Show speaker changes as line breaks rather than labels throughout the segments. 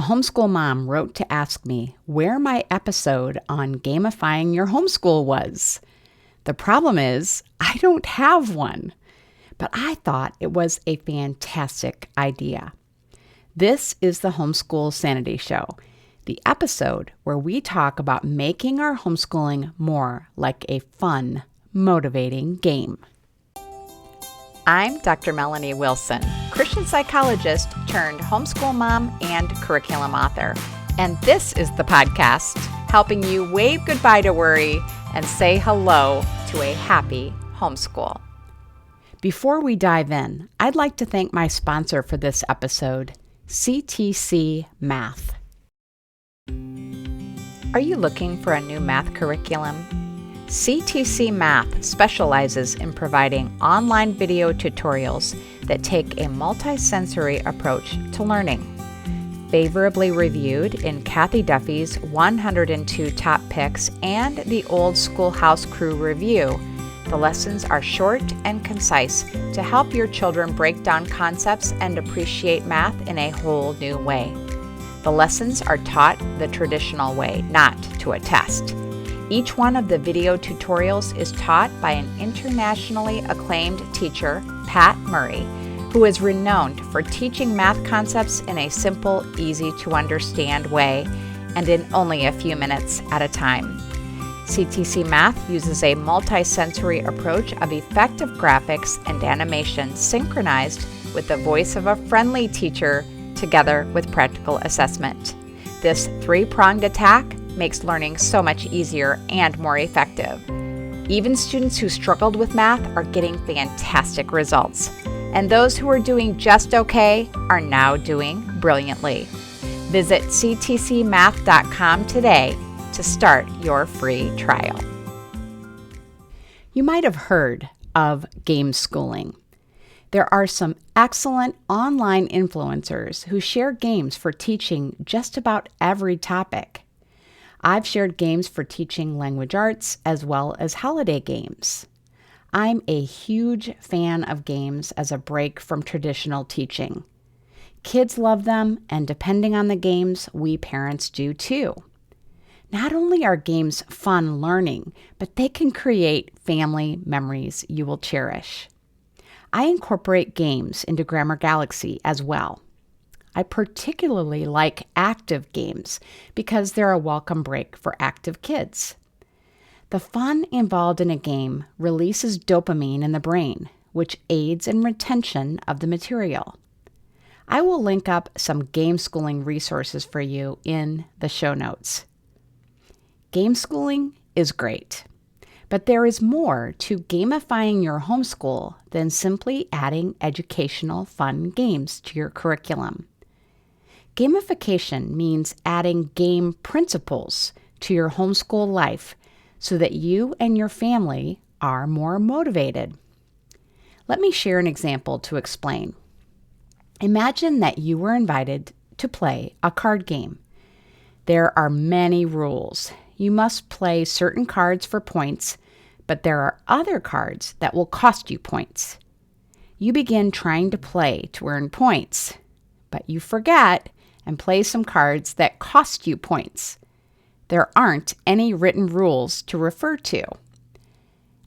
homeschool mom wrote to ask me where my episode on gamifying your homeschool was. The problem is, I don't have one, but I thought it was a fantastic idea. This is the Homeschool Sanity Show, the episode where we talk about making our homeschooling more like a fun, motivating game. I'm Dr. Melanie Wilson, Christian psychologist turned homeschool mom and curriculum author. And this is the podcast helping you wave goodbye to worry and say hello to a happy homeschool. Before we dive in, I'd like to thank my sponsor for this episode, CTC Math. Are you looking for a new math curriculum? CTC Math specializes in providing online video tutorials that take a multi-sensory approach to learning. Favorably reviewed in Kathy Duffy's 102 Top Picks and the Old Schoolhouse Crew Review, the lessons are short and concise to help your children break down concepts and appreciate math in a whole new way. The lessons are taught the traditional way, not to a test. Each one of the video tutorials is taught by an internationally acclaimed teacher, Pat Murray, who is renowned for teaching math concepts in a simple, easy-to-understand way and in only a few minutes at a time. CTC Math uses a multi-sensory approach of effective graphics and animation synchronized with the voice of a friendly teacher together with practical assessment. This three-pronged attack makes learning so much easier and more effective. Even students who struggled with math are getting fantastic results, and those who are doing just okay are now doing brilliantly. Visit ctcmath.com today to start your free trial. You might have heard of Gameschooling. There are some excellent online influencers who share games for teaching just about every topic. I've shared games for teaching language arts as well as holiday games. I'm a huge fan of games as a break from traditional teaching. Kids love them, and depending on the games, we parents do too. Not only are games fun learning, but they can create family memories you will cherish. I incorporate games into Grammar Galaxy as well. I particularly like active games because they're a welcome break for active kids. The fun involved in a game releases dopamine in the brain, which aids in retention of the material. I will link up some Gameschooling resources for you in the show notes. Gameschooling is great, but there is more to gamifying your homeschool than simply adding educational fun games to your curriculum. Gamification means adding game principles to your homeschool life so that you and your family are more motivated. Let me share an example to explain. Imagine that you were invited to play a card game. There are many rules. You must play certain cards for points, but there are other cards that will cost you points. You begin trying to play to earn points, but you forget and play some cards that cost you points. There aren't any written rules to refer to.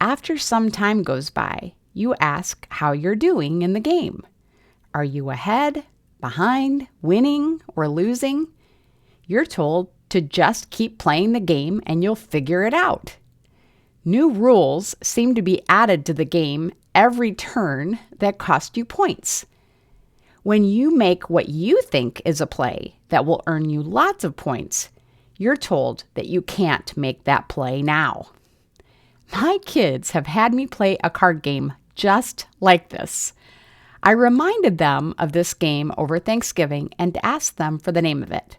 After some time goes by, you ask how you're doing in the game. Are you ahead, behind, winning, or losing? You're told to just keep playing the game and you'll figure it out. New rules seem to be added to the game every turn that cost you points. When you make what you think is a play that will earn you lots of points, you're told that you can't make that play now. My kids have had me play a card game just like this. I reminded them of this game over Thanksgiving and asked them for the name of it.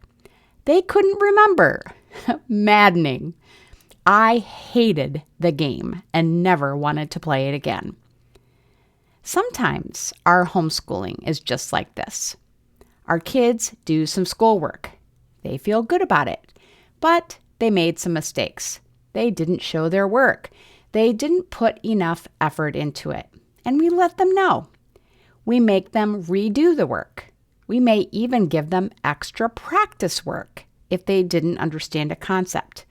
They couldn't remember. Maddening. I hated the game and never wanted to play it again. Sometimes our homeschooling is just like this. Our kids do some schoolwork. They feel good about it, but they made some mistakes. They didn't show their work. They didn't put enough effort into it, and we let them know. We make them redo the work. We may even give them extra practice work if they didn't understand a concept.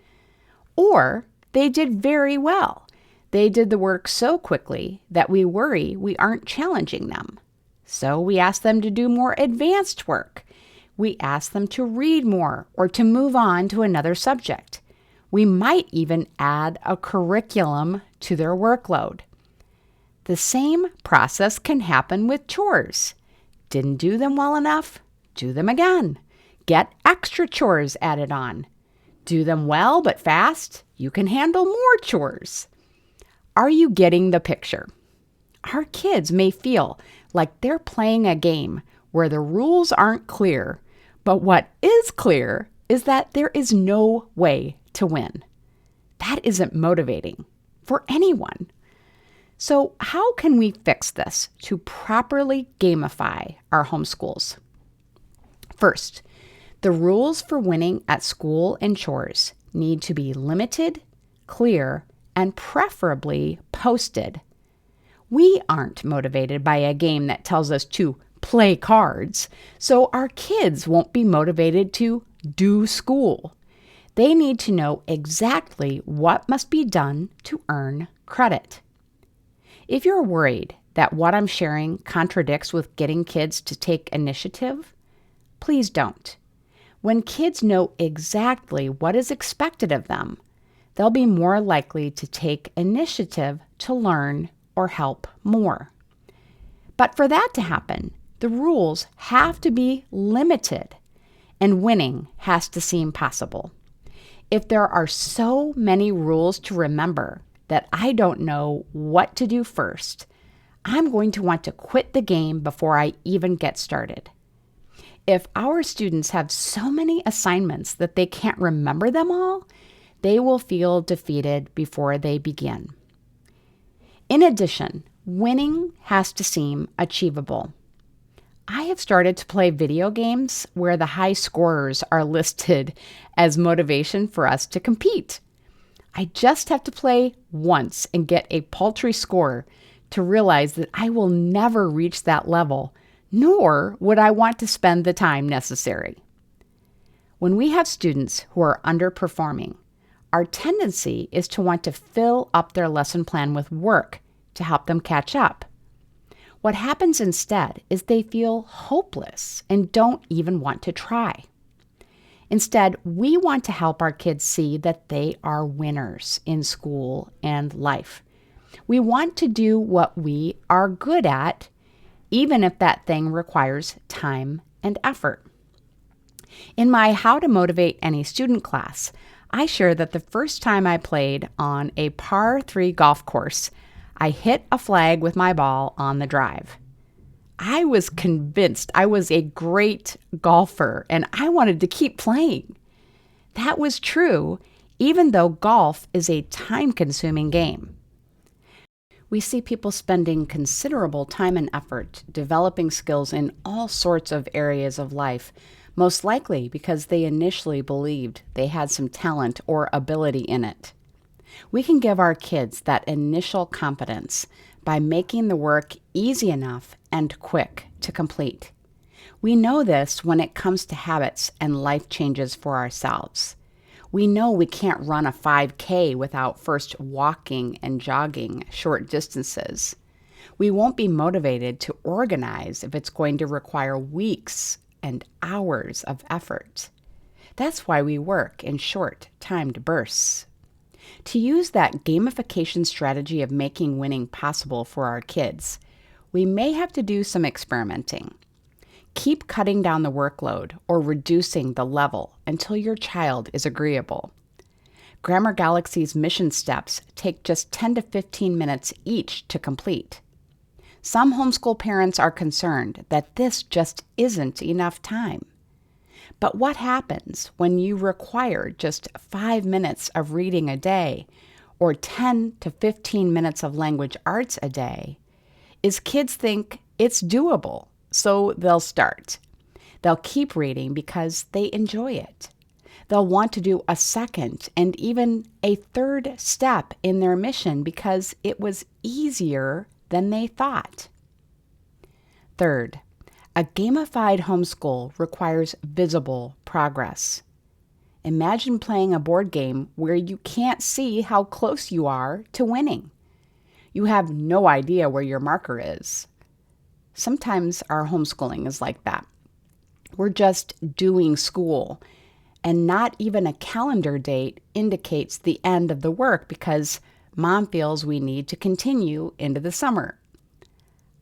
Or they did very well. They did the work so quickly that we worry we aren't challenging them. So we ask them to do more advanced work. We ask them to read more or to move on to another subject. We might even add a curriculum to their workload. The same process can happen with chores. Didn't do them well enough? Do them again. Get extra chores added on. Do them well but fast? You can handle more chores. Are you getting the picture? Our kids may feel like they're playing a game where the rules aren't clear, but what is clear is that there is no way to win. That isn't motivating for anyone. So how can we fix this to properly gamify our homeschools? First, the rules for winning at school and chores need to be limited, clear, and preferably posted. We aren't motivated by a game that tells us to play cards, so our kids won't be motivated to do school. They need to know exactly what must be done to earn credit. If you're worried that what I'm sharing contradicts with getting kids to take initiative, please don't. When kids know exactly what is expected of them, they'll be more likely to take initiative to learn or help more. But for that to happen, the rules have to be limited, and winning has to seem possible. If there are so many rules to remember that I don't know what to do first, I'm going to want to quit the game before I even get started. If our students have so many assignments that they can't remember them all, they will feel defeated before they begin. In addition, winning has to seem achievable. I have started to play video games where the high scorers are listed as motivation for us to compete. I just have to play once and get a paltry score to realize that I will never reach that level, nor would I want to spend the time necessary. When we have students who are underperforming, our tendency is to want to fill up their lesson plan with work to help them catch up. What happens instead is they feel hopeless and don't even want to try. Instead, we want to help our kids see that they are winners in school and life. We want to do what we are good at, even if that thing requires time and effort. In my How to Motivate Any Student class, I share that the first time I played on a par 3 golf course, I hit a flag with my ball on the drive. I was convinced I was a great golfer and I wanted to keep playing. That was true, even though golf is a time-consuming game. We see people spending considerable time and effort developing skills in all sorts of areas of life, most likely because they initially believed they had some talent or ability in it. We can give our kids that initial confidence by making the work easy enough and quick to complete. We know this when it comes to habits and life changes for ourselves. We know we can't run a 5K without first walking and jogging short distances. We won't be motivated to organize if it's going to require weeks and hours of effort. That's why we work in short, timed bursts. To use that gamification strategy of making winning possible for our kids, we may have to do some experimenting. Keep cutting down the workload or reducing the level until your child is agreeable. Grammar Galaxy's mission steps take just 10 to 15 minutes each to complete. Some homeschool parents are concerned that this just isn't enough time. But what happens when you require just 5 minutes of reading a day or 10 to 15 minutes of language arts a day is kids think it's doable, so they'll start. They'll keep reading because they enjoy it. They'll want to do a second and even a third step in their mission because it was easier than they thought. Third, A gamified homeschool requires visible progress. Imagine playing a board game where you can't see how close you are to winning. You have no idea where your marker is. Sometimes our homeschooling is like that. We're just doing school, and not even a calendar date indicates the end of the work because mom feels we need to continue into the summer.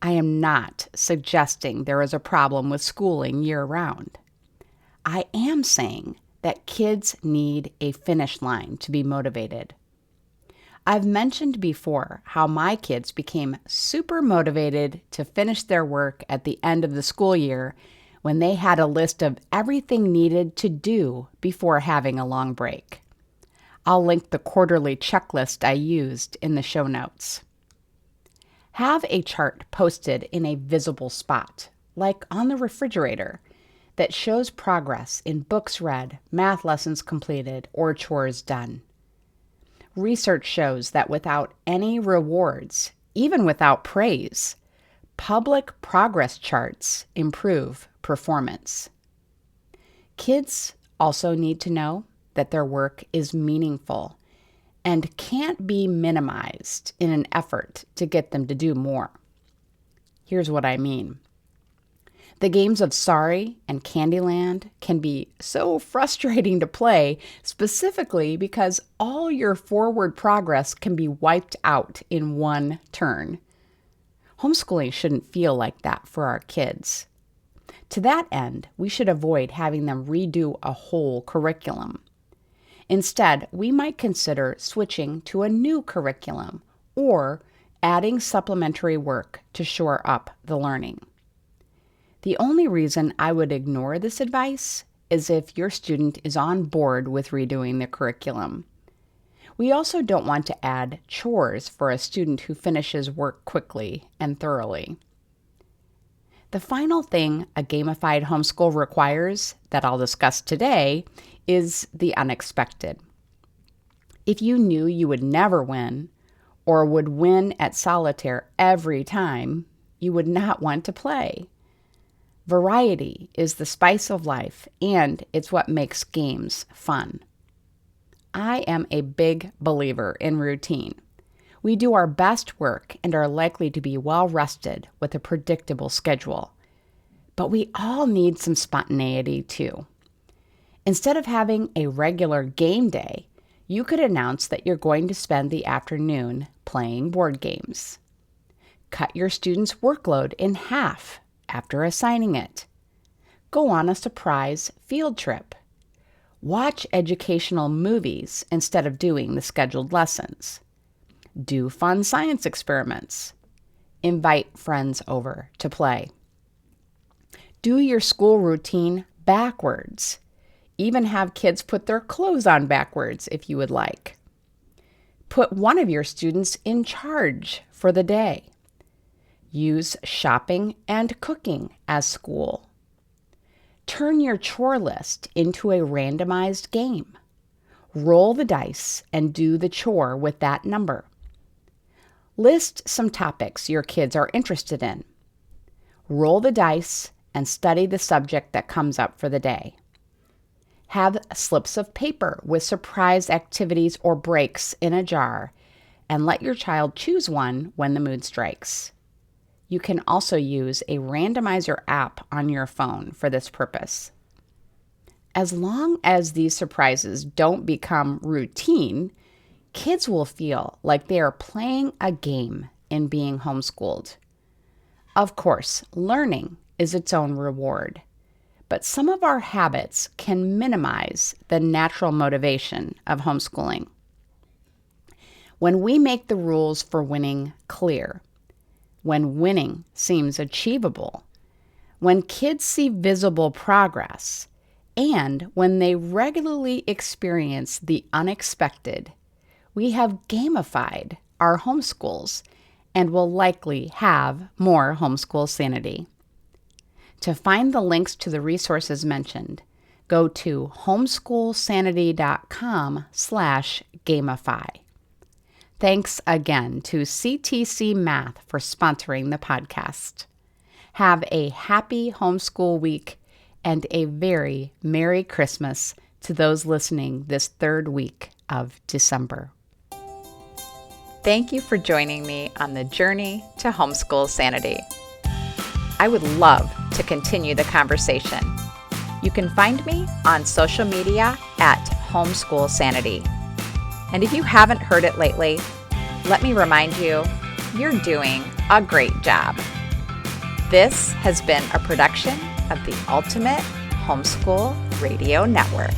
I am not suggesting there is a problem with schooling year-round. I am saying that kids need a finish line to be motivated. I've mentioned before how my kids became super motivated to finish their work at the end of the school year when they had a list of everything needed to do before having a long break. I'll link the quarterly checklist I used in the show notes. Have a chart posted in a visible spot, like on the refrigerator, that shows progress in books read, math lessons completed, or chores done. Research shows that without any rewards, even without praise, public progress charts improve performance. Kids also need to know that their work is meaningful and can't be minimized in an effort to get them to do more. Here's what I mean. The games of Sorry and Candyland can be so frustrating to play, specifically because all your forward progress can be wiped out in one turn. Homeschooling shouldn't feel like that for our kids. To that end, we should avoid having them redo a whole curriculum. Instead, we might consider switching to a new curriculum or adding supplementary work to shore up the learning. The only reason I would ignore this advice is if your student is on board with redoing the curriculum. We also don't want to add chores for a student who finishes work quickly and thoroughly. The final thing a gamified homeschool requires that I'll discuss today is the unexpected. If you knew you would never win or would win at solitaire every time, you would not want to play. Variety is the spice of life, and it's what makes games fun. I am a big believer in routine. We do our best work and are likely to be well rested with a predictable schedule. But we all need some spontaneity too. Instead of having a regular game day, you could announce that you're going to spend the afternoon playing board games. Cut your students' workload in half after assigning it. Go on a surprise field trip. Watch educational movies instead of doing the scheduled lessons. Do fun science experiments. Invite friends over to play. Do your school routine backwards. Even have kids put their clothes on backwards if you would like. Put one of your students in charge for the day. Use shopping and cooking as school. Turn your chore list into a randomized game. Roll the dice and do the chore with that number. List some topics your kids are interested in. Roll the dice and study the subject that comes up for the day. Have slips of paper with surprise activities or breaks in a jar, and let your child choose one when the mood strikes. You can also use a randomizer app on your phone for this purpose. As long as these surprises don't become routine, kids will feel like they are playing a game in being homeschooled. Of course, learning is its own reward, but some of our habits can minimize the natural motivation of homeschooling. When we make the rules for winning clear, when winning seems achievable, when kids see visible progress, and when they regularly experience the unexpected, we have gamified our homeschools and will likely have more homeschool sanity. To find the links to the resources mentioned, go to homeschoolsanity.com/gamify. Thanks again to CTC Math for sponsoring the podcast. Have a happy homeschool week and a very Merry Christmas to those listening this third week of December. Thank you for joining me on the journey to homeschool sanity. I would love to continue the conversation. You can find me on social media at Homeschool Sanity. And if you haven't heard it lately, let me remind you, you're doing a great job. This has been a production of the Ultimate Homeschool Radio Network.